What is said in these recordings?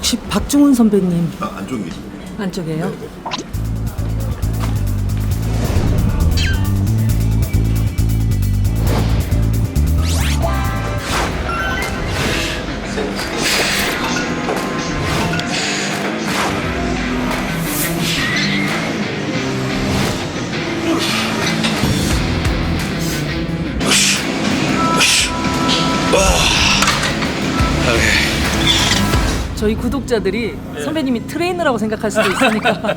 혹시 박중훈 선배님 안쪽이. 안쪽이에요? 저희 구독자들이 선배님이 트레이너라고 생각할 수도 있으니까.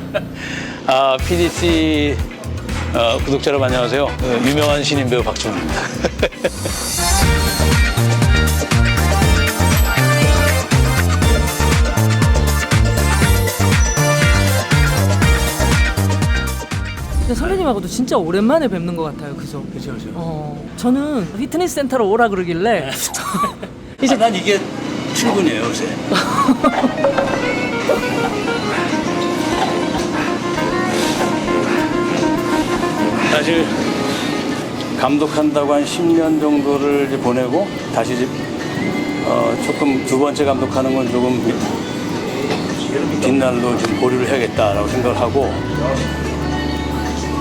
PDT 구독자 여러분 안녕하세요. 유명한 신인 배우 박중훈입니다. 근데 선배님하고도 진짜 오랜만에 뵙는 것 같아요, 그죠? 그렇죠. 저는 피트니스 센터로 오라 그러길래 이제 난 이게 출근이에요 요새. 사실 감독한다고 한 10년 정도를 이제 보내고 다시 이제 조금 두 번째 감독하는 건 조금 뒷날로 좀 보류를 해야겠다라고 생각을 하고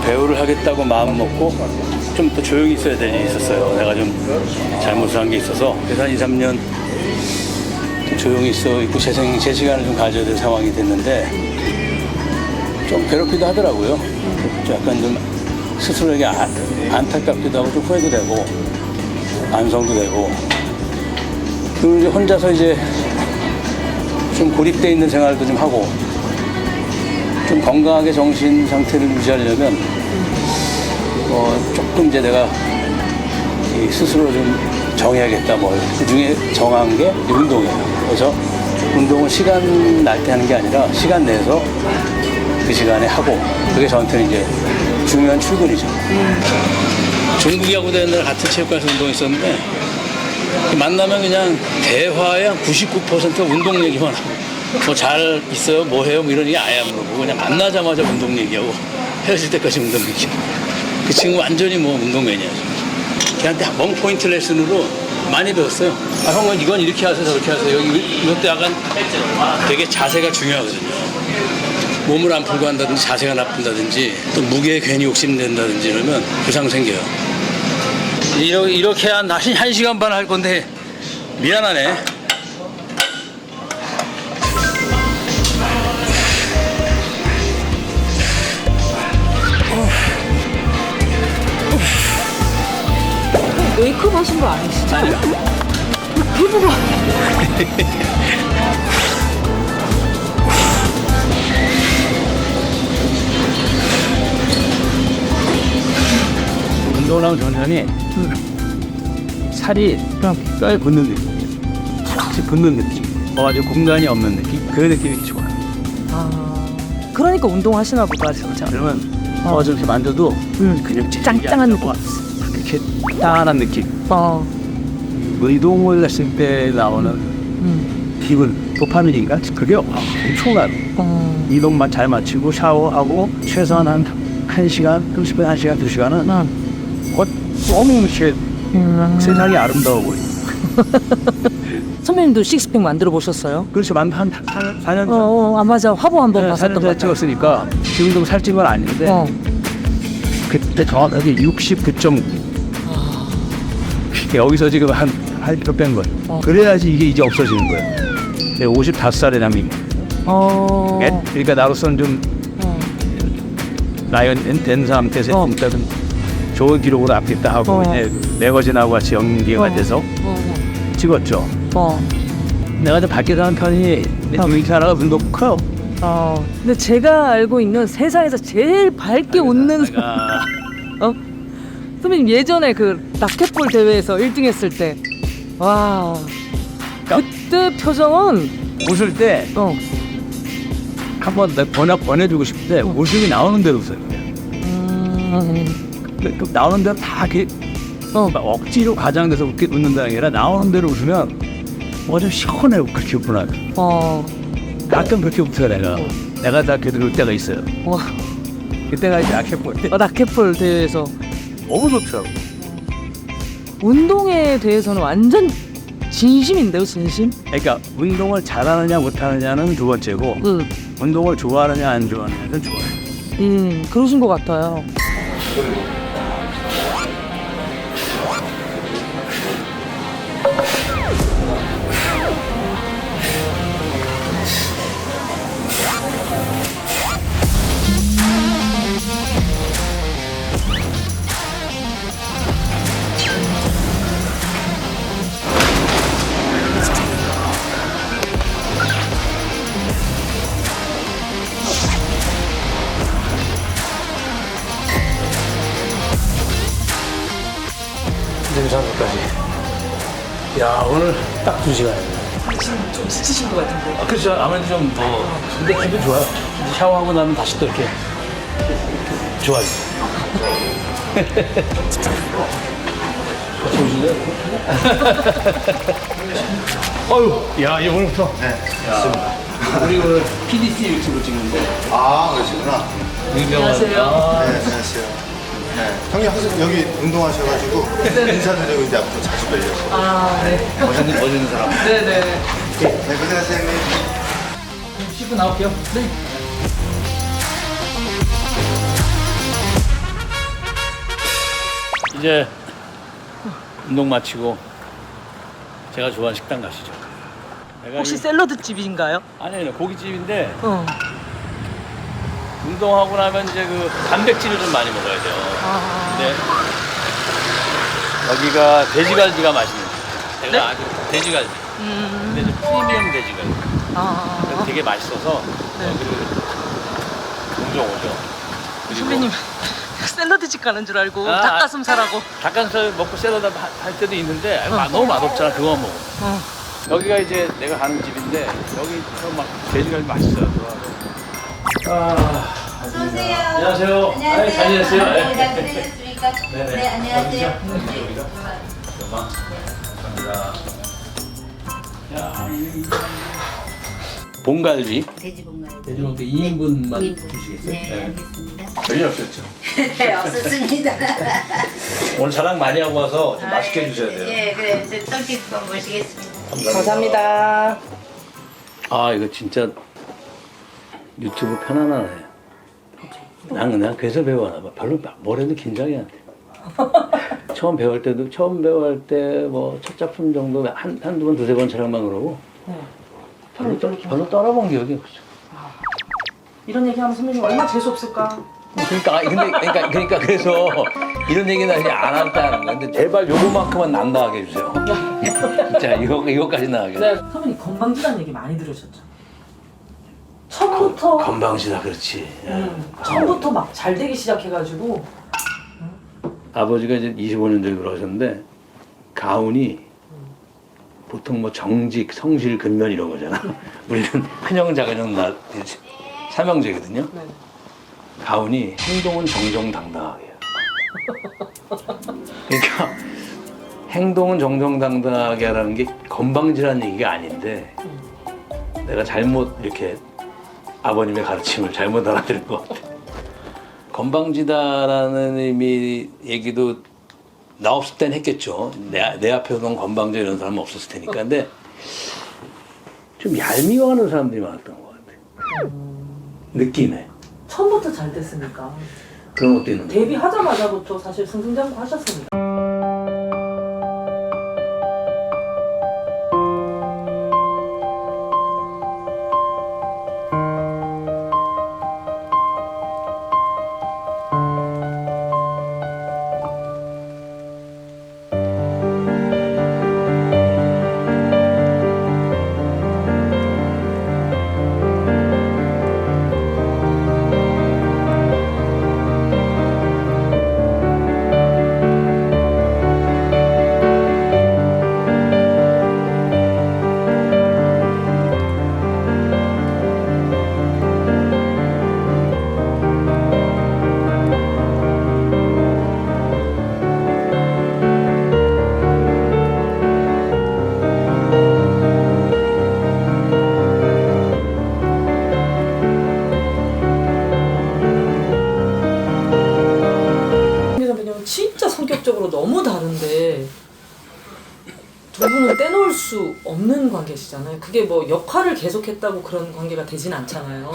배우를 하겠다고 마음 먹고 좀 더 조용히 있어야 될 일이 있었어요. 내가 좀 잘못을 한 게 있어서 그래서 한 2, 3년 조용히 있고 제 시간을 좀 가져야 될 상황이 됐는데 좀 괴롭기도 하더라고요. 약간 좀 스스로에게 안타깝기도 하고 좀 후회도 되고 반성도 되고 그리고 이제 혼자서 이제 좀 고립돼 있는 생활도 좀 하고 좀 건강하게 정신 상태를 유지하려면 조금 이제 내가 스스로 좀 정해야겠다. 그 중에 정한 게 운동이에요. 그래서 운동은 시간 날 때 하는 게 아니라 시간 내서 그 시간에 하고 그게 저한테는 이제 중요한 출근이죠. 중국 야구대회 날 같은 체육관에서 운동했었는데 만나면 그냥 대화의 한 99%가 운동 얘기만 하고 뭐 잘 있어요? 뭐 해요? 뭐 이런 얘기 아예 안 물어보고 그냥 만나자마자 운동 얘기하고 헤어질 때까지 운동 얘기하고 그 친구 완전히 뭐 운동맨이야. 걔한테 원 포인트 레슨으로 많이 배웠어요. 형은 이건 이렇게 하세요, 저렇게 하세요. 이것도 약간 되게 자세가 중요하거든요. 몸을 안 풀고 한다든지 자세가 나쁜다든지 또 무게에 괜히 욕심낸다든지 이러면 부상 생겨요. 이렇게 한 1시간 반 할 건데 미안하네. 메이크업 하신 거 아니시죠? 피부가 운동을 하면 전전히 살이 뼈에 붙는 느낌, 탁 붙는 느낌, 아주 공간이 없는 느낌, 그 느낌이 좋아요. 그러니까 운동하시나 보다 진짜. 그러면 좀 이렇게 만져도 그냥 짱짱한 느낌. 이렇게 단한 느낌. 이동을 했을 때 나오는 기분, 도파민인가? 그게 엄청나요. 이동만 잘 마치고 샤워하고 최소한 한 1시간, 30분, 1시간, 2시간은 너무 이렇게 세상이 아름다워 보여. 선배님도 식스팩 만들어 보셨어요? 그렇죠. 한 4년 전. 맞아. 화보 한번 봤었던 거 4년 전 찍었으니까 지금도 살찐 건 아닌데 그때 정확하게 69.9. 여기서 지금 한 8kg 뺀 거예요. 그래야지 이게 이제 없어지는 거예요. 55살에 남인. 그러니까 나로서는 좀 나이는 된 상태에서 일단은 좋은 기록으로 앞있다 하고 이제 매거진하고 같이 연계가 돼서 찍었죠. 내가 좀 밖에서 하는 편이 이렇게 하나가 운동 커요. 근데 제가 알고 있는 세상에서 제일 밝게 웃는 선배님 예전에 그 라켓볼 대회에서 1등 했을 때 와 그때 표정은 웃을 때 한번 내가 보내주고 싶은데 웃음이 나오는 대로 웃어요. 나오는 대로 다 이렇게 억지로 과장돼서 웃는다는 게 아니라 나오는 대로 웃으면 뭐가 좀 시원해요. 그렇게 웃구나. 가끔 그렇게 웃어요. 내가 다 그렇게 울 때가 있어요. 그때가 이제 라켓볼 때. 라켓볼 대회에서 너무 좋더라고. 운동에 대해서는 완전 진심인데요, 진심? 그러니까 운동을 잘하느냐 못하느냐는 두 번째고 운동을 좋아하느냐 안 좋아하느냐는 좋아해요. 그러신 것 같아요. 등산로까지. 야, 오늘 딱 2시간이네. 지금 좀 지치신 것 같은데. 그렇죠. 아무래도 좀 근데 기분 좋아요. 샤워하고 나면 다시 또 이렇게 좋아요. 보실래요? 어휴, 야, 이제 오늘부터. 네, 맞습니다. 우리 오늘 PDC 유튜브 찍는데. 아, 그러시구나. 안녕하세요. 네, 안녕하세요. 네. 형님 항상 여기 운동하셔가지고 인사드리고 이제 앞으로 자주 뵈려고. 아, 네. 멋있는 사람. 네네. 네, 고생하세요, 형님. 씻고 나올게요. 네. 이제 운동 마치고 제가 좋아하는 식당 가시죠. 내가 혹시 샐러드 집인가요? 아니요, 고깃집인데 어. 운동하고 나면 이제 그 단백질을 좀 많이 먹어야 돼요. 근데 여기가 돼지갈비가 맛있는 데. 제가 네? 아주 돼지갈비. 근데 좀 프리미엄 돼지갈비. 그래서 되게 맛있어서 네. 여기를 종종 오죠. 그리고 선배님 샐러드 집 가는 줄 알고 아, 닭가슴살하고. 닭가슴살 먹고 샐러드 할 때도 있는데 너무 맛없잖아. 그거만 먹어. 여기가 이제 내가 가는 집인데 여기서 막 돼지갈비 맛있어요. 어서오세요. 안녕하세요. 안녕하세요. 잘 지냈어요? 네, 잘 지내셨습니까? 네네. 네, 안녕하세요. 여기가? 감사합니다. 봉갈비. 돼지봉갈. 돼지갈비 2인분만 인분. 주시겠어요? 네, 알겠습니다. 별일 없었죠. 네, 없었습니다. 오늘 자랑 많이 하고 와서 좀 맛있게 해주셔야 돼요. 예, 그래. 저 떡집도 모시겠습니다. 감사합니다. 아, 이거 진짜 유튜브 편안하네. 난 그래서 배워나 봐. 별로 뭘 해도 긴장이 안 돼. 처음 배울 때 뭐 첫 작품 정도 한두 번, 두세 번 촬영만 그러고 별로 떨어본 기억이 없죠. 이런 얘기하면 선배님 얼마나 재수 없을까? 그러니까 그래서 이런 얘기는 그냥 안 한다는 거야. 근데 제발 요거만큼은 안 나가게 해주세요. 진짜 이거까지 나가게. 네. 선배님 건방지다는 얘기 많이 들으셨죠? 처음부터 건방지다 그렇지. 처음부터 막 잘 되기 시작해가지고. 아버지가 이제 25년 전에 돌아가셨는데 가훈이 보통 뭐 정직, 성실, 근면 이런 거잖아. 우리는 한영, 자근영, 삼형제거든요. 네. 가훈이 행동은 정정당당하게 해요. 그러니까 행동은 정정당당하게 하라는 게 건방지라는 얘기가 아닌데 내가 잘못 이렇게 아버님의 가르침을 잘못 알아들은 것 같아. 건방지다라는 얘기도 나 없을 땐 했겠죠. 내 앞에서는 건방져 이런 사람은 없었을 테니까. 근데 좀 얄미워하는 사람들이 많았던 것 같아. 느낌에. 처음부터 잘 됐으니까. 그런 것도 있는 거. 데뷔하자마자부터 사실 승승장구 하셨으니까. 진짜 성격적으로 너무 다른데 두 분은 떼놓을 수 없는 관계시잖아요. 그게 뭐 역할을 계속했다고 그런 관계가 되진 않잖아요.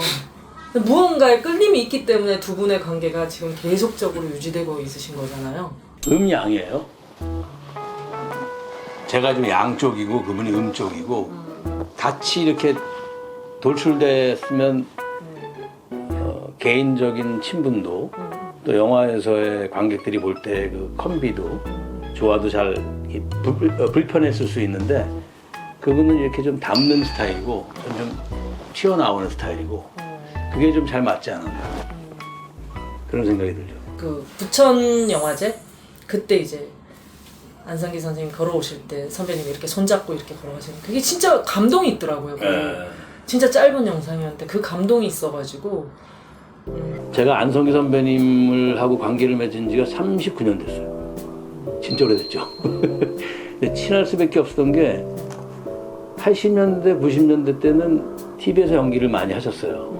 무언가에 끌림이 있기 때문에 두 분의 관계가 지금 계속적으로 유지되고 있으신 거잖아요. 음양이에요. 제가 좀 양쪽이고 그분이 음쪽이고 같이 이렇게 돌출됐으면 개인적인 친분도 또 영화에서의 관객들이 볼 때 그 컨비도 좋아도 잘 불편했을 수 있는데 그분은 이렇게 좀 담는 스타일이고 좀 튀어나오는 스타일이고 그게 좀 잘 맞지 않았나 그런 생각이 들죠. 그 부천 영화제 그때 이제 안성기 선생님 걸어오실 때 선배님이 이렇게 손잡고 이렇게 걸어가시는 그게 진짜 감동이 있더라고요. 진짜 짧은 영상이었는데 그 감동이 있어가지고 제가 안성기 선배님을 하고 관계를 맺은 지가 39년 됐어요. 진짜 오래됐죠. 근데 친할 수밖에 없었던 게 80년대, 90년대 때는 TV에서 연기를 많이 하셨어요.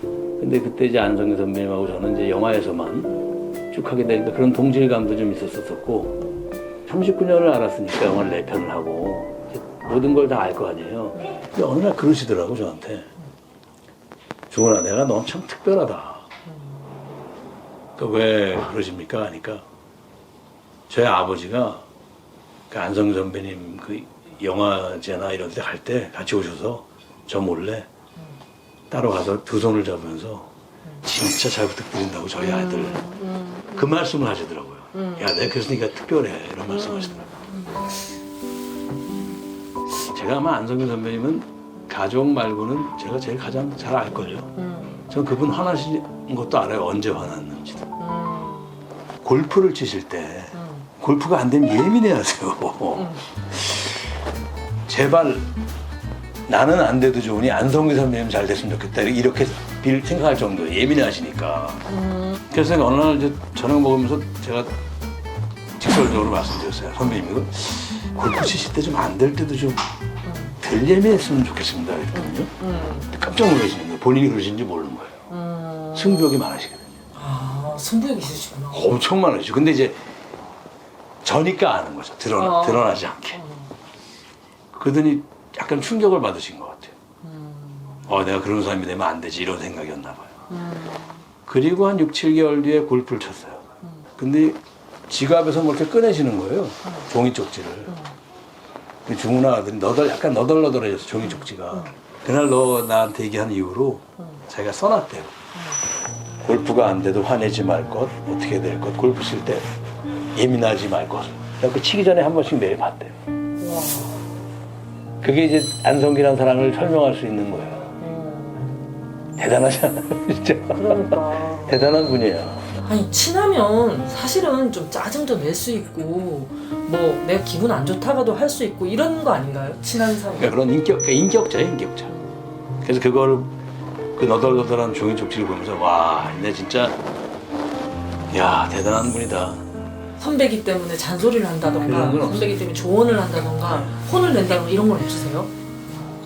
근데 그때 이제 안성기 선배님하고 저는 이제 영화에서만 쭉 하게 되니까 그런 동질감도 좀 있었었고 39년을 알았으니까 영화를 4편을 하고 모든 걸 다 알 거 아니에요. 근데 어느 날 그러시더라고 저한테. 중훈아 내가 너 엄청 특별하다. 왜 그러십니까? 하니까 저희 아버지가 그 안성기 선배님 그 영화제나 이런 데 갈 때 같이 오셔서 저 몰래 따로 가서 두 손을 잡으면서 진짜 잘 부탁드린다고 저희 아들 그 말씀을 하시더라고요. 야 내가 그래서 네가 특별해 이런 말씀 하시더라고요. 제가 아마 안성기 선배님은 가족 말고는 제가 제일 가장 잘 알걸요. 전 그분 화나신 것도 알아요. 언제 화났는지도. 골프를 치실 때 골프가 안 되면 예민해하세요. 제발 나는 안 돼도 좋으니 안성기 선배님 잘 됐으면 좋겠다 이렇게 생각할 정도로 예민해하시니까. 그래서 어느 날 이제 저녁 먹으면서 제가 직설적으로 말씀드렸어요. 선배님 이거 골프 치실 때 좀 안 될 때도 좀 덜 예민했으면 좋겠습니다. 그랬거든요. 깜짝 놀라시는 거예요. 본인이 그러신지 모르는 거예요. 승부욕이 많으시거든요. 아 승부욕이 있으시구나. 엄청 많으시죠. 근데 이제 저니까 아는 거죠. 드러나지 않게. 그러더니 약간 충격을 받으신 것 같아요. 내가 그런 사람이 되면 안 되지 이런 생각이었나 봐요. 그리고 한 6, 7개월 뒤에 골프를 쳤어요. 근데 지갑에서 뭐 이렇게 꺼내시는 거예요. 종이 쪽지를. 중훈아 약간 너덜너덜해졌어 종이 쪽지가. 그날 너 나한테 얘기한 이후로 자기가 써놨대요. 골프가 안 돼도 화내지 말 것, 어떻게 될 것, 골프 칠 때 예민하지 말 것. 그 치기 전에 한 번씩 매일 봤대요. 그게 이제 안성기란 사람을 설명할 수 있는 거예요. 대단하지 않아요, 진짜. 그러니까. 대단한 분이에요. 아니 친하면 사실은 좀 짜증도 낼 수 있고 뭐 내가 기분 안 좋다가도 할 수 있고 이런 거 아닌가요? 친한 사람. 그러니까 그런 인격자예요, 인격자. 그래서 그걸 그 너덜너덜한 종이 쪽지를 보면서 와, 내 진짜 야 대단한 분이다. 선배기 때문에 잔소리를 한다던가 그런 건 선배기 때문에 조언을 한다던가 혼을 낸다던가 이런 건 없으세요?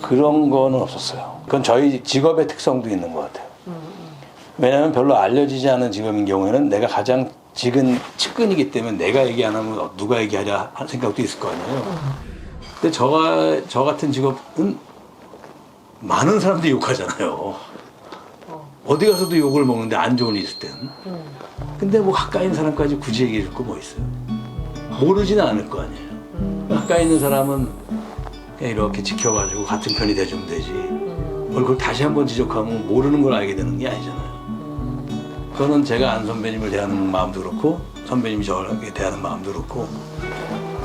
그런 거는 없었어요. 그건 저희 직업의 특성도 있는 것 같아요. 왜냐하면 별로 알려지지 않은 직업인 경우에는 내가 가장 측근이기 때문에 내가 얘기 안 하면 누가 얘기하랴 하는 생각도 있을 거 아니에요. 근데 저 같은 직업은 많은 사람들이 욕하잖아요. 어디 가서도 욕을 먹는데 안 좋은 일 있을 때는. 근데 뭐 가까이 있는 사람까지 굳이 얘기해 줄 거 뭐 있어요. 모르지는 않을 거 아니에요. 가까이 있는 사람은 그냥 이렇게 지켜가지고 같은 편이 돼주면 되지. 그걸 다시 한번 지적하면 모르는 걸 알게 되는 게 아니잖아요. 그거는 제가 안 선배님을 대하는 마음도 그렇고 선배님이 저를 대하는 마음도 그렇고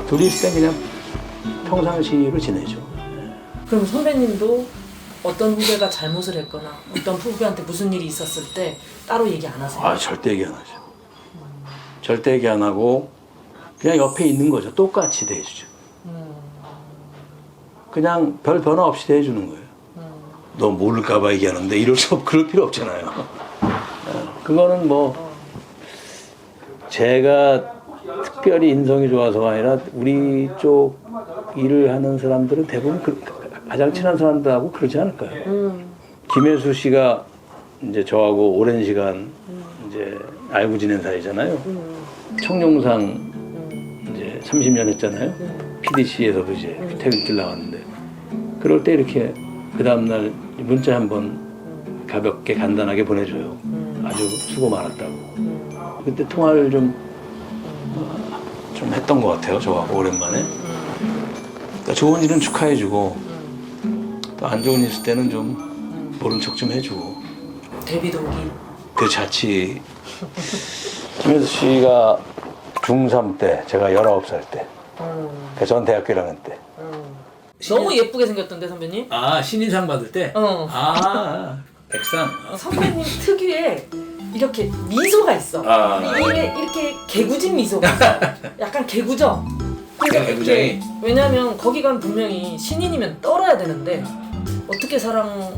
둘이 있을 때 그냥 평상시로 지내죠. 그럼 선배님도 어떤 후배가 잘못을 했거나 어떤 후배한테 무슨 일이 있었을 때 따로 얘기 안 하세요? 절대 얘기 안 하죠. 절대 얘기 안 하고 그냥 옆에 있는 거죠. 똑같이 대해주죠. 그냥 별 변화 없이 대해주는 거예요. 너 모를까 봐 얘기하는데 그럴 필요 없잖아요. 그거는 뭐 제가 특별히 인성이 좋아서가 아니라 우리 쪽 일을 하는 사람들은 대부분 가장 친한 사람들하고 그러지 않을까요? 김혜수 씨가 이제 저하고 오랜 시간 이제 알고 지낸 사이잖아요. 청룡상 이제 30년 했잖아요. PDC에서도 이제 퇴근길 나왔는데 그럴 때 이렇게 그 다음날 문자 한번 가볍게 간단하게 보내줘요. 아주 수고 많았다고. 그때 통화를 좀 했던 것 같아요. 저하고 오랜만에. 그러니까 좋은 일은 축하해주고 또 안 좋은 일 있을 때는 좀 모른 척 좀 해주고. 데뷔 동기. 그 자취. 김혜수 씨가 중3 때, 제가 19살 때. 그러니까 전 대학교 1학년 때. 너무 예쁘게 생겼던데 선배님? 아, 신인상 받을 때? 아 백상. 선배님 특유의 이렇게 미소가 있어. 이게 이렇게 개구진 미소가 있어. 약간 개구져. 그러니까 개구쟁이. 이게 왜냐면 거기 가면 분명히 신인이면 떨어야 되는데 어떻게 사랑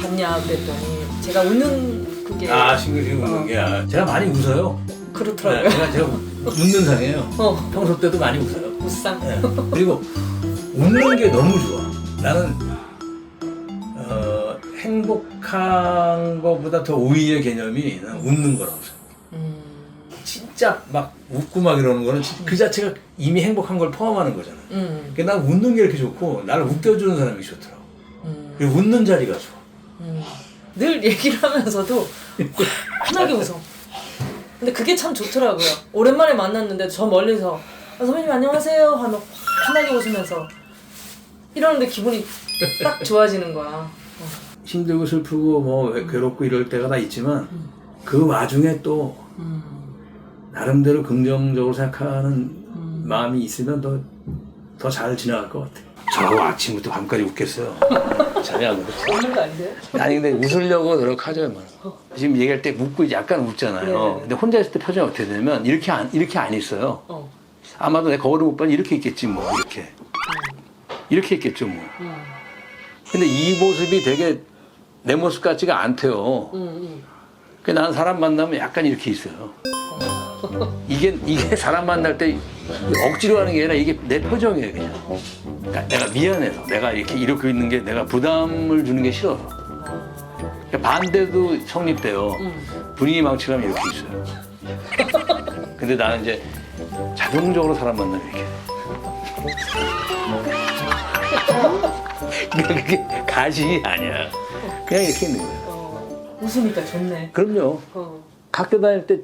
받냐 그랬더니 제가 웃는 그게 싱글싱글 웃는 게 제가 많이 웃어요. 그렇더라고요. 제가 웃는 상이에요. 평소 때도 많이 웃어요. 웃상. 네. 그리고 웃는 게 너무 좋아. 나는 행복한 거보다 더 오히려 개념이 난 웃는 거라고 생각해. 진짜 막 웃고 막 이러는 거는 그 자체가 이미 행복한 걸 포함하는 거잖아. 그러니까 난 웃는 게 이렇게 좋고 나를 웃겨주는 사람이 좋더라고. 그리고 웃는 자리가 좋아. 늘 얘기를 하면서도 환하게 웃어. 근데 그게 참 좋더라고요. 오랜만에 만났는데 저 멀리서 선배님 안녕하세요 하면 환하게 웃으면서 이러는데 기분이 딱 좋아지는 거야. 힘들고 슬프고 뭐 괴롭고 이럴 때가 다 있지만 그 와중에 또 나름대로 긍정적으로 생각하는 마음이 있으면 더 잘 지나갈 것 같아. 저하고 아침부터 밤까지 웃겠어요. 잠이 안 오겠지. 웃는 거 아니세요? 아니 근데 웃으려고 노력하죠. 뭐. 지금 얘기할 때 웃고 약간 웃잖아요. 네네네. 근데 혼자 있을 때 표정이 어떻게 되냐면 이렇게 안 있어요. 아마도 내 거울을 못 봤는데 이렇게 있겠지 뭐 이렇게 있겠죠 뭐. 근데 이 모습이 되게 내 모습 같지가 않대요. 그러니까 나는 사람 만나면 약간 이렇게 있어요. 이게 사람 만날 때 억지로 하는 게 아니라 이게 내 표정이에요 그냥. 그러니까 내가 미안해서 내가 이렇게 이러고 있는 게 내가 부담을 주는 게 싫어서. 그러니까 반대도 성립돼요. 분위기 망치려면 이렇게 있어요. 근데 나는 이제 자동적으로 사람 만나면 이렇게. 그게 가식이 아니야. 그냥 이렇게 있는 거예요. 웃으니까 좋네. 그럼요. 학교 다닐 때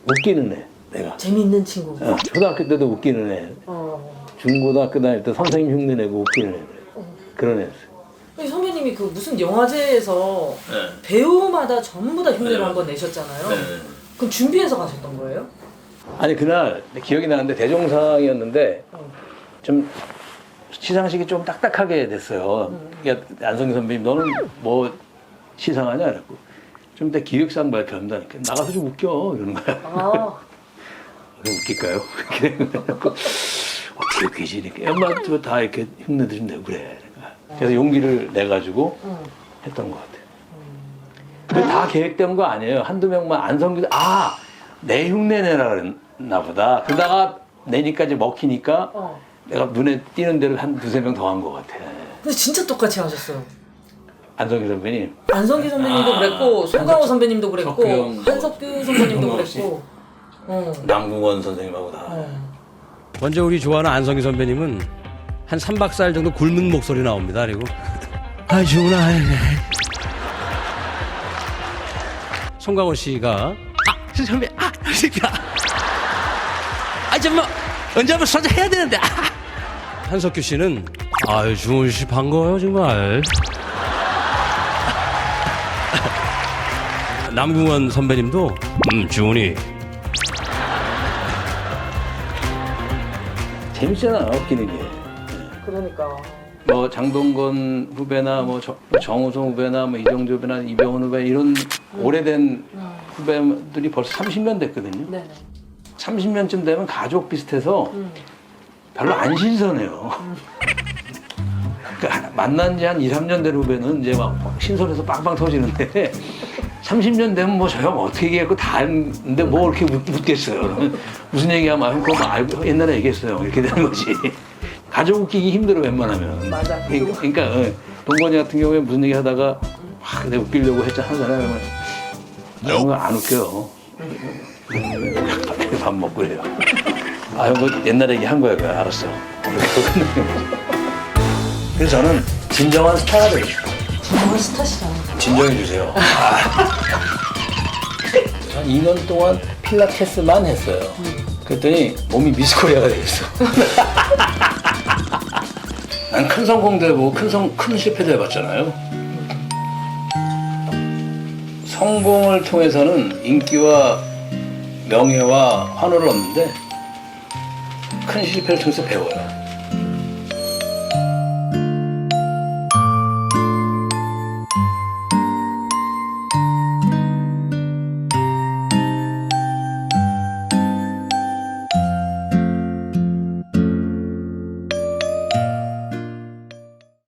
웃기는 애, 내가. 재밌는 친구. 초등학교 때도 웃기는 애. 중고등학교 다닐 때 선생님 흉내 내고 웃기는 애. 그런 애였어요. 선배님이 그 무슨 영화제에서 배우마다 전부 다 흉내를 한번 내셨잖아요. 그럼 준비해서 가셨던 거예요? 아니 그날 기억이 나는데 대종상이었는데 좀 시상식이 좀 딱딱하게 됐어요. 그러니까 안성기 선배님 너는 뭐 시상하냐 그랬고 좀 이따 기획상 발표한다니까 나가서 좀 웃겨 이러는 거야. 그럼 웃길까요? 그래갖고 어떻게 웃기지 이렇게 엄마도 다 이렇게 흉내 드린다고 그래. 그래서 용기를 내가지고 했던 것 같아요. 근데 다 계획된 거 아니에요. 한두 명만 안성기도 내 흉내 내라 그랬나 보다. 그러다가 내니까 이제 먹히니까 내가 눈에 띄는 대로 한 두세 명 더 한 것 같아. 근데 진짜 똑같이 하셨어요. 안성기 선배님. 안성기 선배님도 그랬고 송강호 선배님도 그랬고 석규 형, 한석규 선배님도 정말 그랬고 남궁원 선생님하고 다. 먼저 우리 좋아하는 안성기 선배님은 한 3박 4일 정도 굶은 목소리 나옵니다. 그리고 좋구나. 송강호 씨가 선배 새끼야. 정말 언제 한번 서자 해야 되는데. 한석규 씨는 주원 씨 반가워요 정말. 남궁원 선배님도 주원이 재밌잖아 웃기는 게. 그러니까 뭐 장동건 후배나 뭐 정우성 후배나 뭐 이정재 후배나 이병헌 후배 이런 오래된 후배들이 벌써 30년 됐거든요. 네네. 30년쯤 되면 가족 비슷해서 별로 안 신선해요. 그러니까 만난 지 한 2, 3년 된 후배는 이제 막 신선해서 빵빵 터지는데 30년 되면 뭐 저 형 어떻게 얘기했고 다 했는데 뭐 이렇게 묻겠어요. 무슨 얘기하면 그거 뭐 알고 옛날에 얘기했어요. 이렇게 되는 거지. 가족 웃기기 힘들어 웬만하면. 맞아. 그러니까 동건이 같은 경우에 무슨 얘기 하다가 내가 웃기려고 하잖아요. 그러면 그런 거 안 웃겨요. 밥 먹고 그래요. 아, 뭐 옛날 얘기 한 거야, 그거. 알았어. 그래서 저는 진정한 스타가 되고 싶어요. 정말 스타시다. 진정해 주세요. 한 2년 동안 필라테스만 했어요. 그랬더니 몸이 미스코리아가 되겠어. 난 큰 성공도 해보고 큰 실패도 해봤잖아요. 성공을 통해서는 인기와 명예와 환호를 얻는데 큰 실패를 통해서 배워요.